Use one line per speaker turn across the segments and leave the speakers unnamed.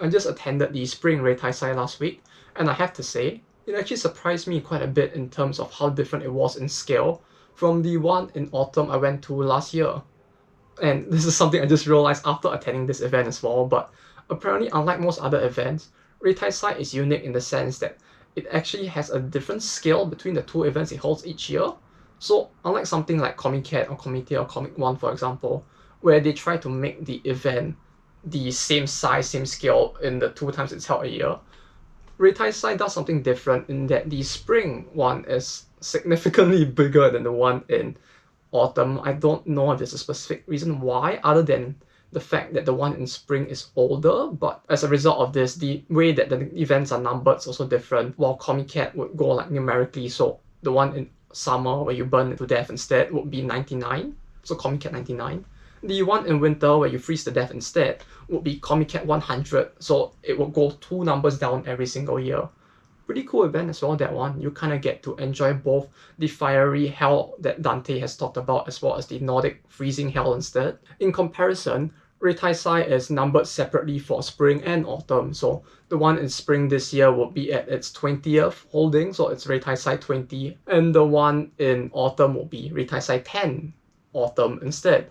I just attended the Spring Reitaisai last week, and I have to say, it actually surprised me quite a bit in terms of how different it was in scale from the one in autumn I went to last year. And this is something I just realized after attending this event as well, but apparently unlike most other events, Reitaisai is unique in the sense that it actually has a different scale between the two events it holds each year. So unlike something like Comic Cat or Committee or Comic One, for example, where they try to make the event the same size, same scale in the 2 times it's held a year, Reitaisai does something different in that the spring one is significantly bigger than the one in autumn. I don't know if there's a specific reason why, other than the fact that the one in spring is older, but as a result of this, the way that the events are numbered is also different. While Comic Cat would go like numerically, so the one in summer where you burn it to death instead would be 99, so Comic Cat 99. The one in winter where you freeze to death instead would be Comic Cat 100, so it will go 2 numbers down every single year. Pretty cool event as well, that one. You kind of get to enjoy both the fiery hell that Dante has talked about as well as the Nordic freezing hell instead. In comparison, Reitaisai is numbered separately for spring and autumn, so the one in spring this year will be at its 20th holding, so it's Reitaisai 20, and the one in autumn will be Reitaisai 10 autumn instead.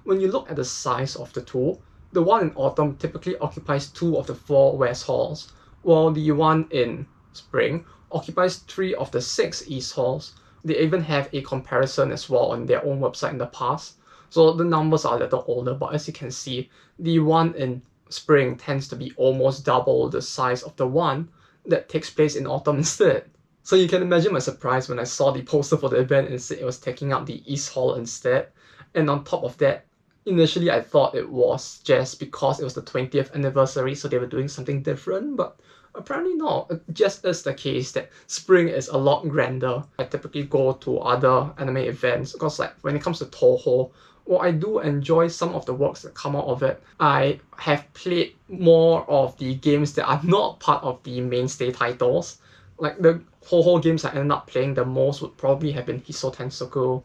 When you look at the size of the two, the one in autumn typically occupies 2 of the 4 west halls, while the one in spring occupies 3 of the 6 east halls. They even have a comparison as well on their own website in the past, so the numbers are a little older, but as you can see, the one in spring tends to be almost double the size of the one that takes place in autumn instead. So you can imagine my surprise when I saw the poster for the event and said it was taking up the east hall instead. And on top of that, initially I thought it was just because it was the 20th anniversary, so they were doing something different, but apparently not. It just is the case that spring is a lot grander. I typically go to other anime events because like when it comes to Touhou, while I do enjoy some of the works that come out of it, I have played more of the games that are not part of the mainstay titles. Like the Touhou games I ended up playing the most would probably have been Hiso Tensoku,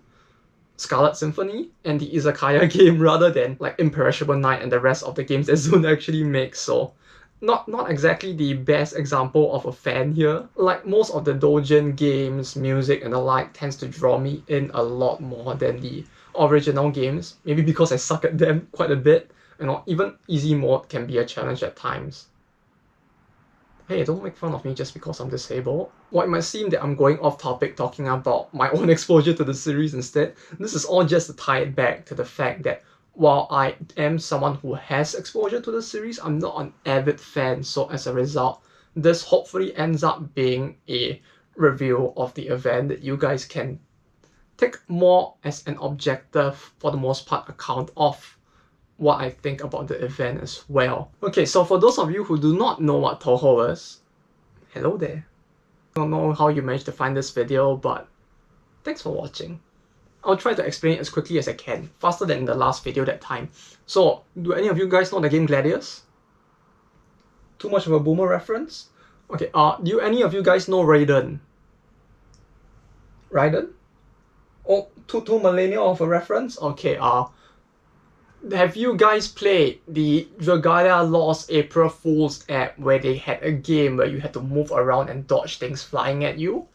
Scarlet Symphony, and the Izakaya game rather than like Imperishable Night and the rest of the games that Zune actually makes, so not exactly the best example of a fan here. Like most of the Doujin games, music and the like tends to draw me in a lot more than the original games, maybe because I suck at them quite a bit, even easy mode can be a challenge at times. Hey, don't make fun of me just because I'm disabled. While it might seem that I'm going off topic talking about my own exposure to the series instead, this is all just to tie it back to the fact that while I am someone who has exposure to the series, I'm not an avid fan, so as a result, this hopefully ends up being a review of the event that you guys can take more as an objective, for the most part, account of what I think about the event as well. Okay, so for those of you who do not know what Touhou is, hello there. I don't know how you managed to find this video, but thanks for watching. I'll try to explain it as quickly as I can, faster than in the last video that time. So, do any of you guys know the game Gladius? Too much of a boomer reference? Okay, do any of you guys know Raiden? Raiden? Oh, too millennial of a reference? Okay, have you guys played the Dragalia Lost April Fool's app where they had a game where you had to move around and dodge things flying at you?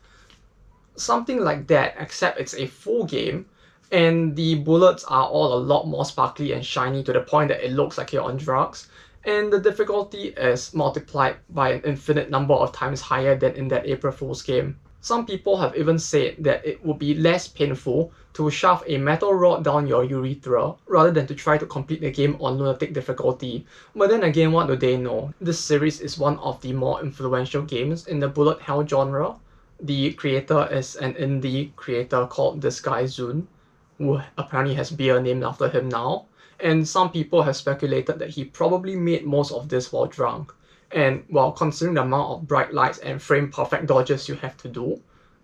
Something like that, except it's a full game and the bullets are all a lot more sparkly and shiny to the point that it looks like you're on drugs, and the difficulty is multiplied by an infinite number of times higher than in that April Fool's game. Some people have even said that it would be less painful to shove a metal rod down your urethra rather than to try to complete the game on lunatic difficulty. But then again, what do they know? This series is one of the more influential games in the bullet hell genre. The creator is an indie creator called this guy Zune, who apparently has beer named after him now, and some people have speculated that he probably made most of this while drunk. And while considering the amount of bright lights and frame perfect dodges you have to do,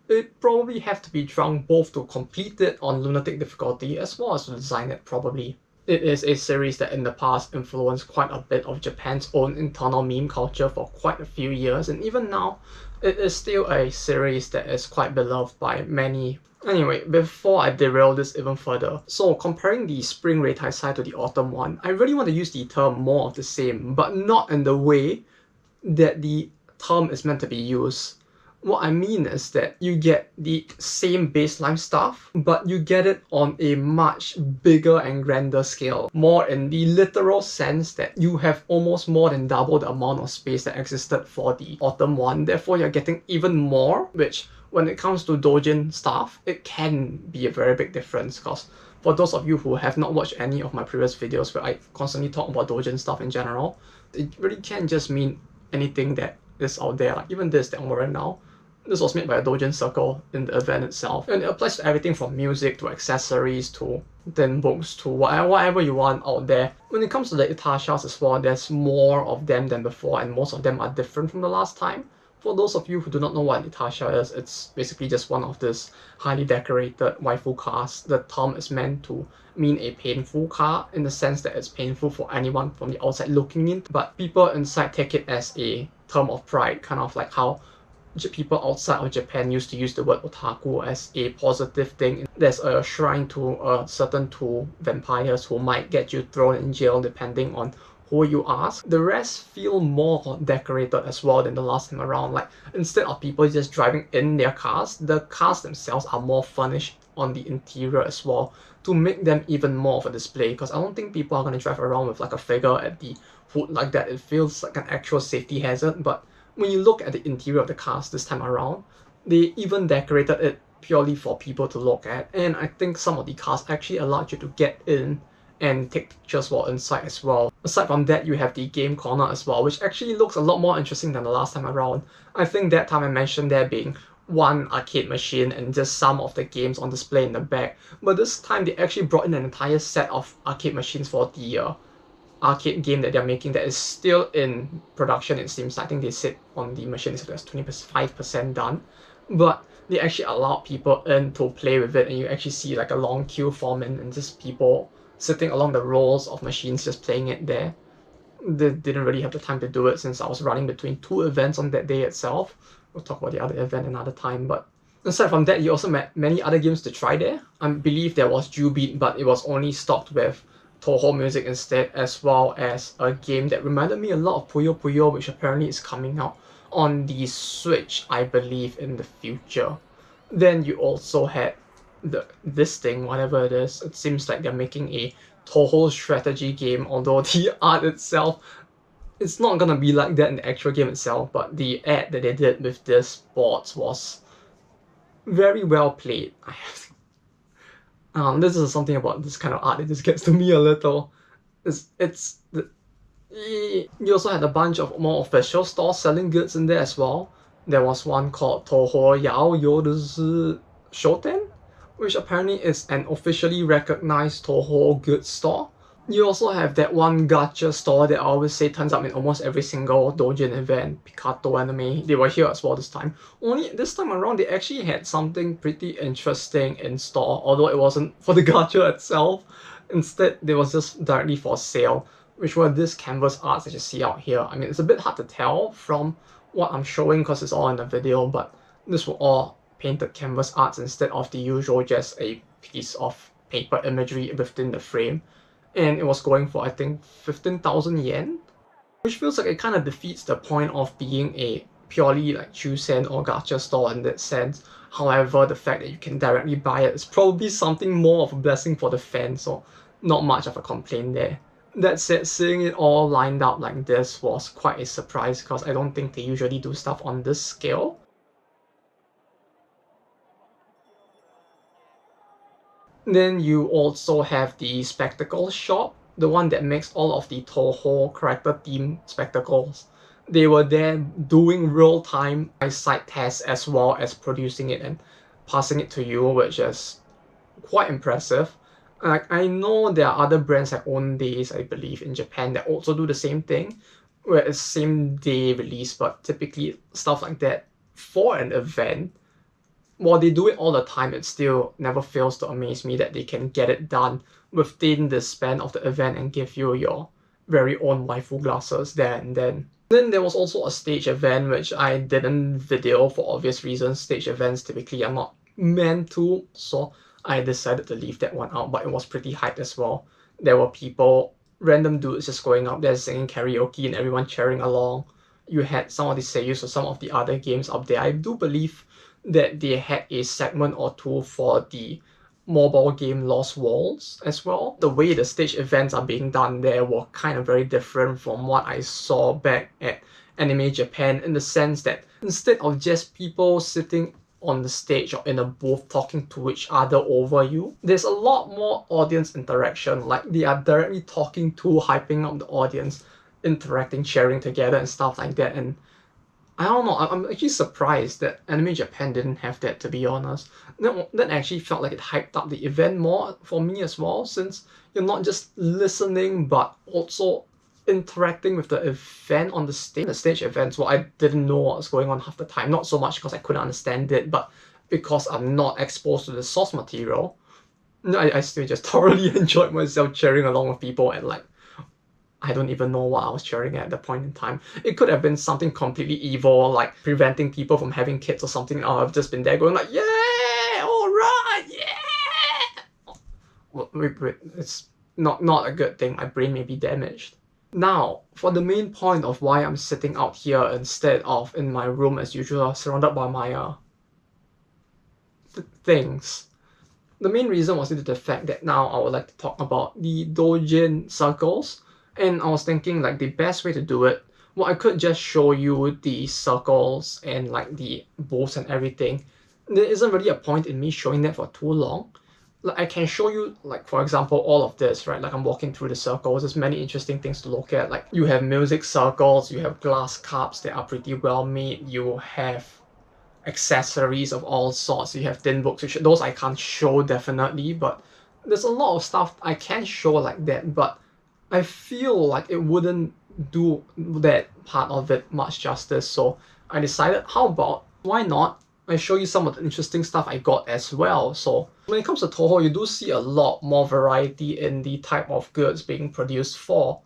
it probably have to be drunk both to complete it on lunatic difficulty as well as to design it probably. It is a series that in the past influenced quite a bit of Japan's own internal meme culture for quite a few years, and even now, it is still a series that is quite beloved by many. Anyway, before I derail this even further, so comparing the spring Reitaisai to the autumn one, I really want to use the term more of the same, but not in the way that the term is meant to be used. What I mean is that you get the same baseline stuff, but you get it on a much bigger and grander scale. More in the literal sense that you have almost more than double the amount of space that existed for the autumn one. Therefore, you're getting even more, which when it comes to Doujin stuff, it can be a very big difference, because for those of you who have not watched any of my previous videos where I constantly talk about Doujin stuff in general, it really can just mean anything that is out there. Like even this that I'm wearing now, this was made by a Doujin Circle in the event itself, and it applies to everything from music to accessories to thin books to whatever you want out there. When it comes to the Itashas as well, there's more of them than before, and most of them are different from the last time. For those of you who do not know what an Itasha is, it's basically just one of this highly decorated waifu cars. The term is meant to mean a painful car in the sense that it's painful for anyone from the outside looking in, but people inside take it as a term of pride, kind of like how people outside of Japan used to use the word otaku as a positive thing. There's a shrine to a certain two vampires who might get you thrown in jail depending on who you ask. The rest feel more decorated as well than the last time around. Like instead of people just driving in their cars, the cars themselves are more furnished on the interior as well to make them even more of a display, because I don't think people are going to drive around with like a figure at the hood like that. It feels like an actual safety hazard. But when you look at the interior of the cars this time around, they even decorated it purely for people to look at, and I think some of the cars actually allowed you to get in and take pictures while inside as well. Aside from that, you have the game corner as well, which actually looks a lot more interesting than the last time around. I think that time I mentioned there being one arcade machine and just some of the games on display in the back, but this time they actually brought in an entire set of arcade machines for the arcade game that they're making that is still in production, it seems. I think they said on the machine it's 25% done, but they actually allow people in to play with it, and you actually see like a long queue forming and just people sitting along the rows of machines just playing it there. They didn't really have the time to do it since I was running between two events on that day itself. We'll talk about the other event another time, but aside from that, you also met many other games to try there. I believe there was Jubeat, but it was only stocked with Touhou music instead, as well as a game that reminded me a lot of Puyo Puyo, which apparently is coming out on the Switch, I believe, in the future. Then you also had this thing, whatever it is. It seems like they're making a Touhou strategy game, although the art itself, it's not gonna be like that in the actual game itself, but the ad that they did with this board was very well played. This is something about this kind of art that just gets to me a little. You also had a bunch of more official stores selling goods in there as well. There was one called Touhou Yao Yoruzu Shoten, which apparently is an officially recognized Touhou goods store. You also have that one gacha store that I always say turns up in almost every single doujin event, Pikato Anime. They were here as well this time. Only this time around they actually had something pretty interesting in store, although it wasn't for the gacha itself. Instead, they was just directly for sale, which were these canvas arts that you see out here. I mean, it's a bit hard to tell from what I'm showing because it's all in the video, but these were all painted canvas arts instead of the usual just a piece of paper imagery within the frame. And it was going for, I think, 15,000 yen, which feels like it kind of defeats the point of being a purely like Chusen or gacha store in that sense. However, the fact that you can directly buy it is probably something more of a blessing for the fans, so not much of a complaint there. That said, seeing it all lined up like this was quite a surprise because I don't think they usually do stuff on this scale. Then you also have the spectacle shop, the one that makes all of the Touhou character theme spectacles. They were there doing real-time eyesight tests as well as producing it and passing it to you, which is quite impressive. Like, I know there are other brands like Ondays, I believe, in Japan that also do the same thing, where it's same day release, but typically stuff like that for an event, while they do it all the time, it still never fails to amaze me that they can get it done within the span of the event and give you your very own waifu glasses there and then. Then there was also a stage event which I didn't video for obvious reasons. Stage events typically are not meant to, so I decided to leave that one out, but it was pretty hyped as well. There were people, random dudes just going up there singing karaoke and everyone cheering along. You had some of the seiyus or some of the other games up there. I do believe that they had a segment or two for the mobile game Lost Worlds as well. The way the stage events are being done there were kind of very different from what I saw back at AnimeJapan, in the sense that instead of just people sitting on the stage or in a booth talking to each other over you, there's a lot more audience interaction. Like, they are directly talking to, hyping up the audience, interacting, sharing together and stuff like that. And I don't know, I'm actually surprised that AnimeJapan didn't have that, to be honest. That actually felt like it hyped up the event more for me as well, since you're not just listening but also interacting with the event on the stage. The stage events, well, I didn't know what was going on half the time. Not so much because I couldn't understand it, but because I'm not exposed to the source material. I still just thoroughly enjoyed myself cheering along with people, and like, I don't even know what I was cheering at the point in time. It could have been something completely evil, like preventing people from having kids or something. I've just been there going like, yeah, alright, yeah! Wait, it's not a good thing. My brain may be damaged. Now, for the main point of why I'm sitting out here instead of in my room as usual, surrounded by my things. The main reason was due to the fact that now I would like to talk about the Doujin Circles. And I was thinking, like, the best way to do it, well, I could just show you the circles and like the booths and everything. There isn't really a point in me showing that for too long. Like, I can show you, like, for example, all of this, right? Like, I'm walking through the circles. There's many interesting things to look at. Like, you have music circles, you have glass cups that are pretty well made, you have accessories of all sorts, you have thin books, which those I can't show definitely, but there's a lot of stuff I can show like that, but I feel like it wouldn't do that part of it much justice, so I decided, how about, why not, I show you some of the interesting stuff I got as well. So when it comes to Touhou, you do see a lot more variety in the type of goods being produced for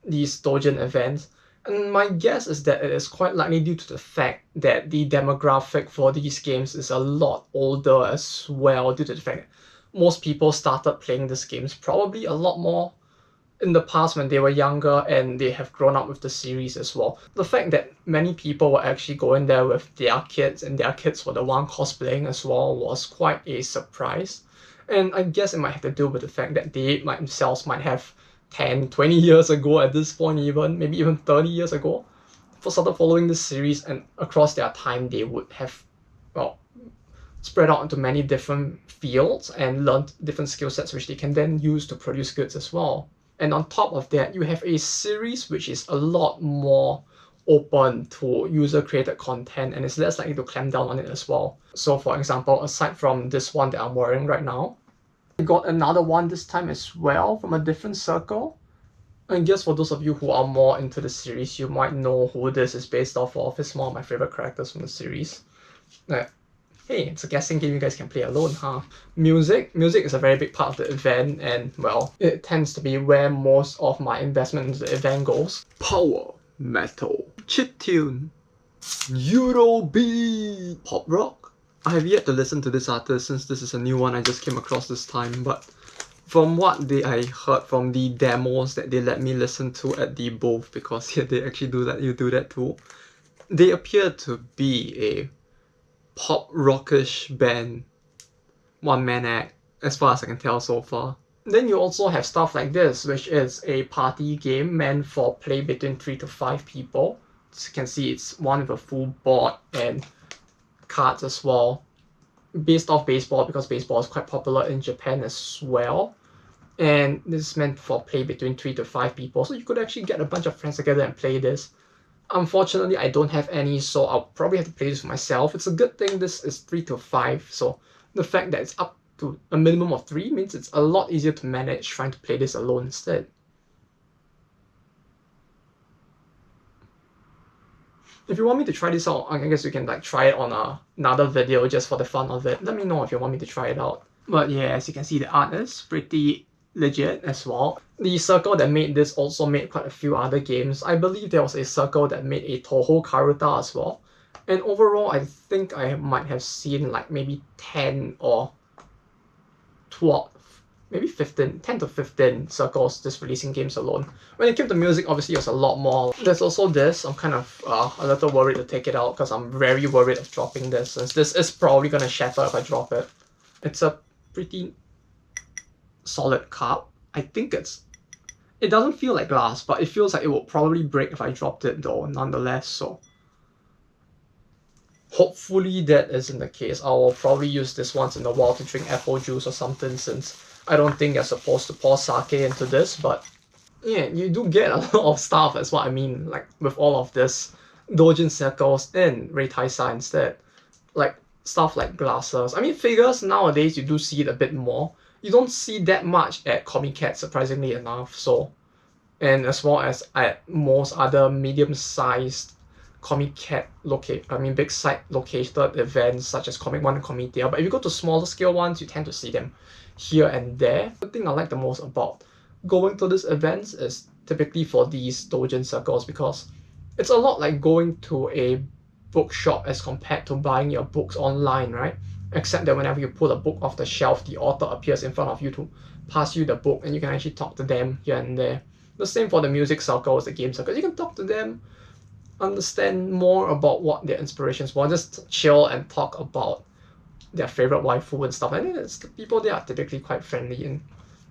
these Doujin events. And my guess is that it is quite likely due to the fact that the demographic for these games is a lot older as well, due to the fact that most people started playing these games probably a lot more in the past when they were younger, and they have grown up with the series as well. The fact that many people were actually going there with their kids, and their kids were the one cosplaying as well, was quite a surprise. And I guess it might have to do with the fact that they themselves might have 10, 20 years ago at this point, even maybe even 30 years ago, started following this series, and across their time they would have, well, spread out into many different fields and learned different skill sets which they can then use to produce goods as well. And on top of that, you have a series which is a lot more open to user-created content and is less likely to clamp down on it as well. So for example, aside from this one that I'm wearing right now, I got another one this time as well from a different circle. I guess for those of you who are more into the series, you might know who this is based off of. It's one of my favorite characters from the series. Hey, it's a guessing game you guys can play alone, huh? Music is a very big part of the event, and well, it tends to be where most of my investment into the event goes. Power metal, chiptune, Eurobeat, pop rock. I have yet to listen to this artist since this is a new one I just came across this time, but from what I heard from the demos that they let me listen to at the booth, because yeah, they actually do let you do that too, they appear to be a pop rockish band, one-man act, as far as I can tell so far. Then you also have stuff like this, which is a party game meant for play between 3 to 5 people. As you can see, it's one with a full board and cards as well, based off baseball, because baseball is quite popular in Japan as well. And this is meant for play between 3 to 5 people, so you could actually get a bunch of friends together and play this. Unfortunately, I don't have any, so I'll probably have to play this for myself. It's a good thing this is 3 to 5, so the fact that it's up to a minimum of 3 means it's a lot easier to manage trying to play this alone instead. If you want me to try this out, I guess you can like try it on another video just for the fun of it. Let me know if you want me to try it out. But yeah, as you can see, the art is pretty legit as well. The circle that made this also made quite a few other games. I believe there was a circle that made a Touhou Karuta as well. And overall, I think I might have seen like maybe 10 or 12, maybe 15, 10 to 15 circles just releasing games alone. When it came to music, obviously it was a lot more. There's also this. I'm kind of a little worried to take it out because I'm very worried of dropping this, since this is probably gonna shatter if I drop it. It's a pretty solid cup. I think it doesn't feel like glass, but it feels like it would probably break if I dropped it though, nonetheless. So hopefully that isn't the case. I will probably use this once in a while to drink apple juice or something, since I don't think you're supposed to pour sake into this. But yeah, you do get a lot of stuff, that's what I mean, like with all of this Doujin Circles and Reitaisai instead. Like stuff like glasses. I mean, figures nowadays you do see it a bit more. You don't see that much at Comic Cat, surprisingly enough. So, and as well as at most other medium-sized Comic Cat big site located events such as Comic One and Comitia. But if you go to smaller scale ones, you tend to see them here and there. The thing I like the most about going to these events is typically for these Doujin Circles, because it's a lot like going to a bookshop as compared to buying your books online, right? Except that whenever you pull a book off the shelf, the author appears in front of you to pass you the book, and you can actually talk to them here and there. The same for the music circles, the game circles. You can talk to them, understand more about what their inspirations were, just chill and talk about their favorite waifu and stuff. I think it's the people there are typically quite friendly, and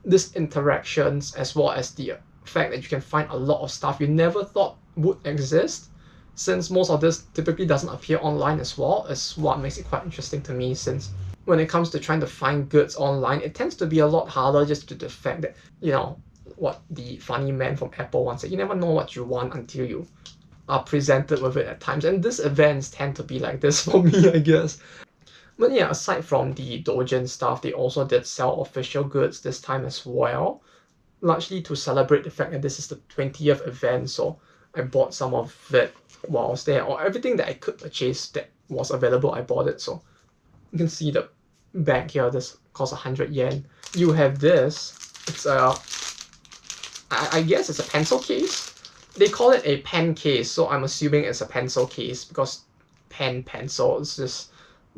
these interactions, as well as the fact that you can find a lot of stuff you never thought would exist, since most of this typically doesn't appear online as well, is what makes it quite interesting to me. Since when it comes to trying to find goods online, it tends to be a lot harder just due to the fact that, you know, what the funny man from Apple once said, you never know what you want until you are presented with it at times. And these events tend to be like this for me, I guess. But yeah, aside from the Doujin stuff, they also did sell official goods this time as well, largely to celebrate the fact that this is the 20th event. So I bought some of it while I was there, or everything that I could purchase that was available, I bought it. So you can see the bag here, this costs 100 yen. You have this, it's I guess it's a pencil case. They call it a pen case, so I'm assuming it's a pencil case, because pencil is just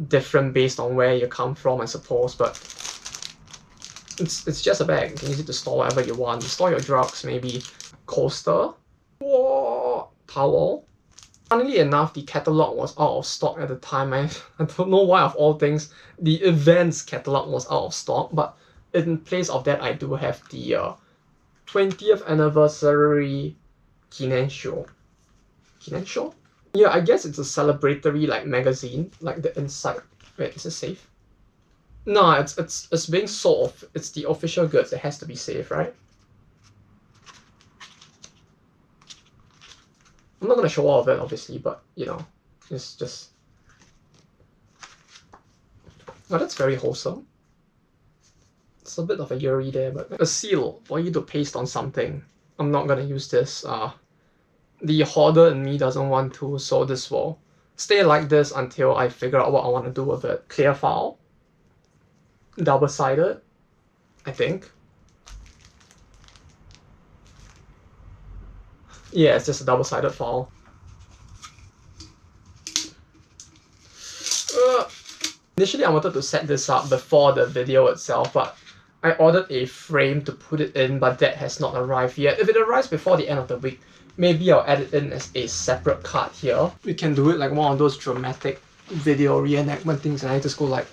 different based on where you come from, I suppose. But it's just a bag. You can use it to store whatever you want. Store your drugs, maybe. Coaster. Whoa, towel. Funnily enough, the catalog was out of stock at the time. I don't know why, of all things, the events catalog was out of stock. But in place of that, I do have the 20th anniversary Kinensho. Kinensho? Yeah, I guess it's a celebratory like magazine, like the inside. Wait, is it safe? No, it's being sold. It's the official goods. It has to be safe, right? I'm not gonna show all of it, obviously, but you know, it's just. Oh, that's very wholesome. It's a bit of a yuri there, but a seal for you to paste on something. I'm not gonna use this. The hoarder in me doesn't want to, so this will stay like this until I figure out what I want to do with it. Clear file. Double-sided, I think. Yeah, it's just a double-sided file. Initially, I wanted to set this up before the video itself, but I ordered a frame to put it in, but that has not arrived yet. If it arrives before the end of the week, maybe I'll add it in as a separate card here. We can do it like one of those dramatic video reenactment things, and I just go like,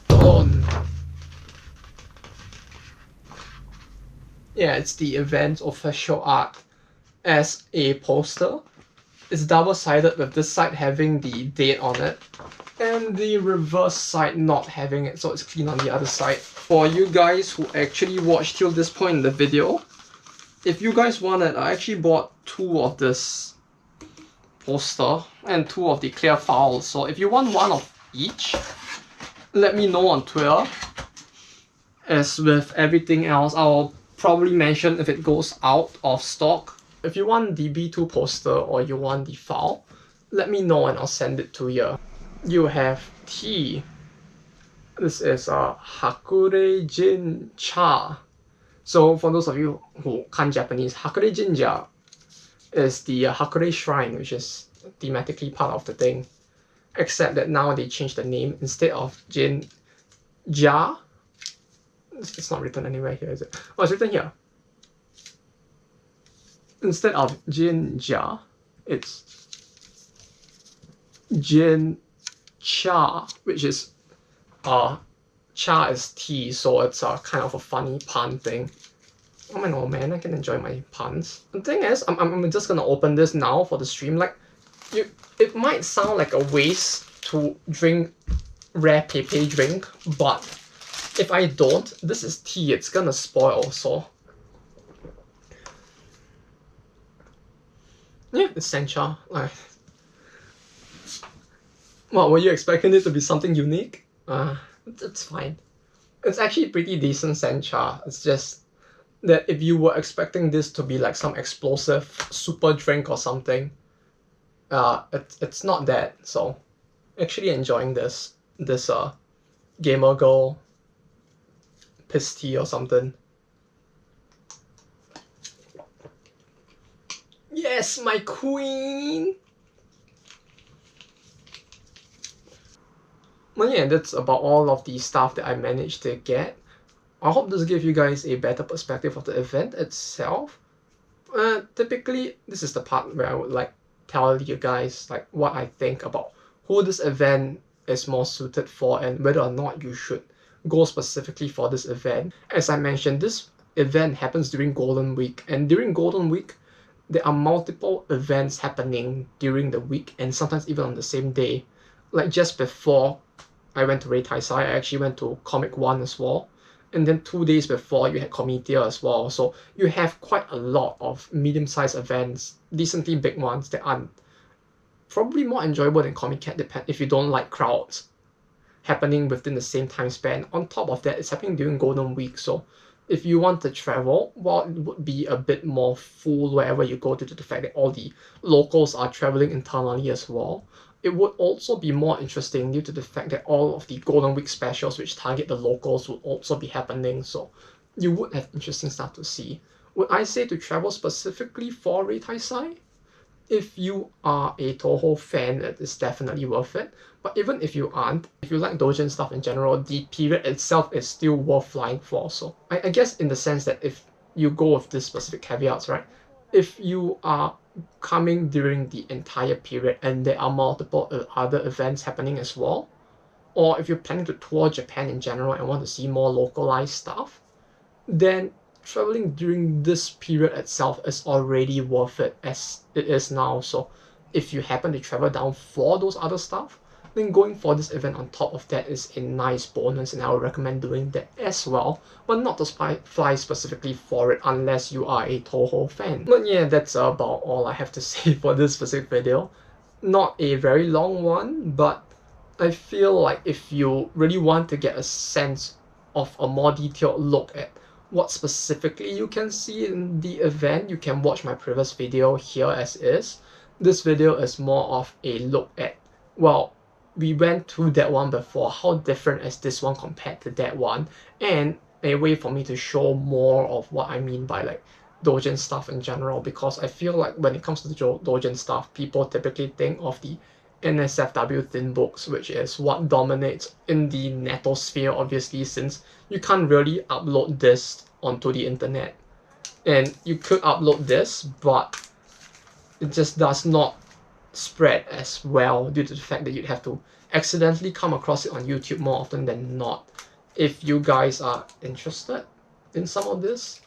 boom. Yeah, it's the event official art as a poster. It's double-sided, with this side having the date on it, and the reverse side not having it, so it's clean on the other side. For you guys who actually watched till this point in the video, if you guys want it, I actually bought 2 of this poster and 2 of the clear files. So if you want one of each, let me know on Twitter. As with everything else, I'll probably mention if it goes out of stock. If you want the B2 poster or you want the file, let me know and I'll send it to you. You have tea. This is Hakurei Jin Cha. So for those of you who can't Japanese, Hakure Jinja is the Hakure Shrine, which is thematically part of the thing. Except that now they changed the name. Instead of Jinja, it's not written anywhere here, is it? Oh, it's written here. Instead of Jinja, it's Jincha, which is cha is tea, so it's a kind of a funny pun thing. Oh my god, man, I can enjoy my puns. The thing is, I'm just gonna open this now for the stream. Like, it might sound like a waste to drink rare Pepe drink, but if I don't, this is tea, it's gonna spoil, so. Yeah, it's sencha. Like, what, were you expecting it to be something unique? It's fine. It's actually pretty decent sencha. It's just that if you were expecting this to be like some explosive super drink or something, it's not that. So, actually enjoying this gamer girl piss tea or something. Yes, my queen! Well, yeah, that's about all of the stuff that I managed to get. I hope this gives you guys a better perspective of the event itself. Typically, this is the part where I would like tell you guys like what I think about who this event is more suited for and whether or not you should go specifically for this event. As I mentioned, this event happens during Golden Week, and during Golden Week, there are multiple events happening during the week and sometimes even on the same day. Like just before I went to Reitaisai, I actually went to Comic One as well. And then 2 days before, you had Comitia as well. So you have quite a lot of medium-sized events, decently big ones that are probably more enjoyable than Comic Cat if you don't like crowds, happening within the same time span. On top of that, it's happening during Golden Week. So if you want to travel, well, it would be a bit more full wherever you go due to the fact that all the locals are traveling internally as well. It would also be more interesting due to the fact that all of the Golden Week specials which target the locals would also be happening, so you would have interesting stuff to see. Would I say to travel specifically for Reitaisai? If you are a Touhou fan, it is definitely worth it. But even if you aren't, if you like doujin stuff in general, the period itself is still worth flying for. So I guess in the sense that if you go with this specific caveats, right? If you are coming during the entire period and there are multiple other events happening as well, or if you're planning to tour Japan in general and want to see more localized stuff, then traveling during this period itself is already worth it as it is now. So if you happen to travel down for those other stuff, then going for this event on top of that is a nice bonus, and I would recommend doing that as well, but not to fly specifically for it unless you are a Touhou fan. But yeah, that's about all I have to say for this specific video. Not a very long one, but I feel like if you really want to get a sense of a more detailed look at what specifically you can see in the event, you can watch my previous video here as is. This video is more of a look at, well, we went through that one before, how different is this one compared to that one, and a way for me to show more of what I mean by like doujin stuff in general, because I feel like when it comes to the doujin stuff, people typically think of the NSFW thin books, which is what dominates in the netosphere, obviously, since you can't really upload this onto the internet. And you could upload this, but it just does not spread as well due to the fact that you'd have to accidentally come across it on YouTube more often than not. If you guys are interested in some of this,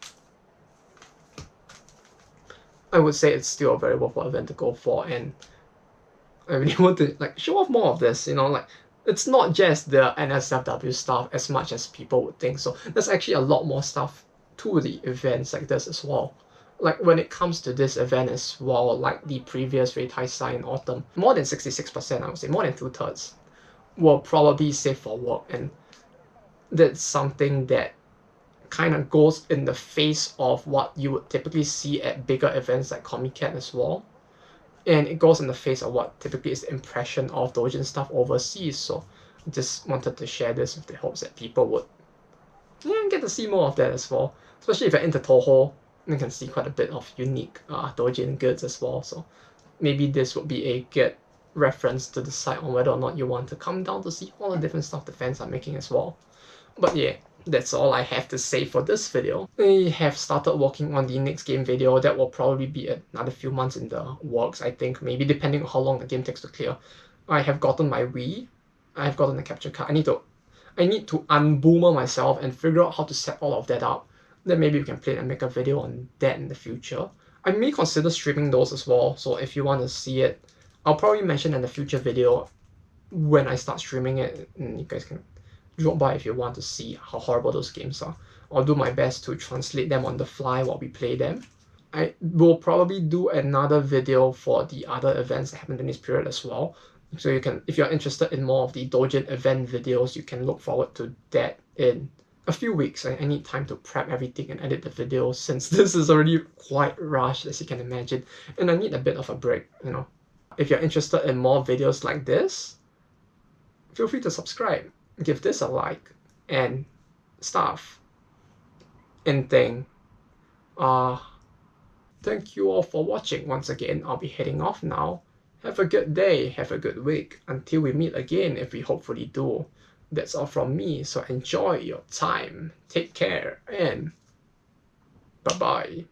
I would say it's still a very worthwhile event to go for, and I really want to like show off more of this, you know, like it's not just the NSFW stuff as much as people would think. So there's actually a lot more stuff to the events like this as well. Like when it comes to this event as well, like the previous Reitaisai in autumn, more than 66%, I would say, more than 2/3 were probably safe for work, and that's something that kind of goes in the face of what you would typically see at bigger events like Comic Cat as well. And it goes in the face of what typically is the impression of doujin stuff overseas. So just wanted to share this with the hopes that people would get get to see more of that as well. Especially if you're into Touhou, you can see quite a bit of unique doujin goods as well. So maybe this would be a good reference to decide on whether or not you want to come down to see all the different stuff the fans are making as well. But yeah, that's all I have to say for this video. I have started working on the next game video. That will probably be another few months in the works, I think, maybe depending on how long the game takes to clear. I have gotten my Wii, I have gotten the capture card. I need to unboomer myself and figure out how to set all of that up. Then maybe we can play and make a video on that in the future. I may consider streaming those as well, so if you want to see it, I'll probably mention in a future video when I start streaming it, and you guys can drop by if you want to see how horrible those games are. I'll do my best to translate them on the fly while we play them. I will probably do another video for the other events that happened in this period as well. So you can, if you're interested in more of the Doujin event videos, you can look forward to that in a few weeks. I need time to prep everything and edit the videos since this is already quite rushed, as you can imagine, and I need a bit of a break, you know. If you're interested in more videos like this, feel free to subscribe, give this a like, and stuff. And thank you all for watching. Once again, I'll be heading off now. Have a good day, have a good week, until we meet again, if we hopefully do. That's all from me, so enjoy your time, take care, and bye-bye.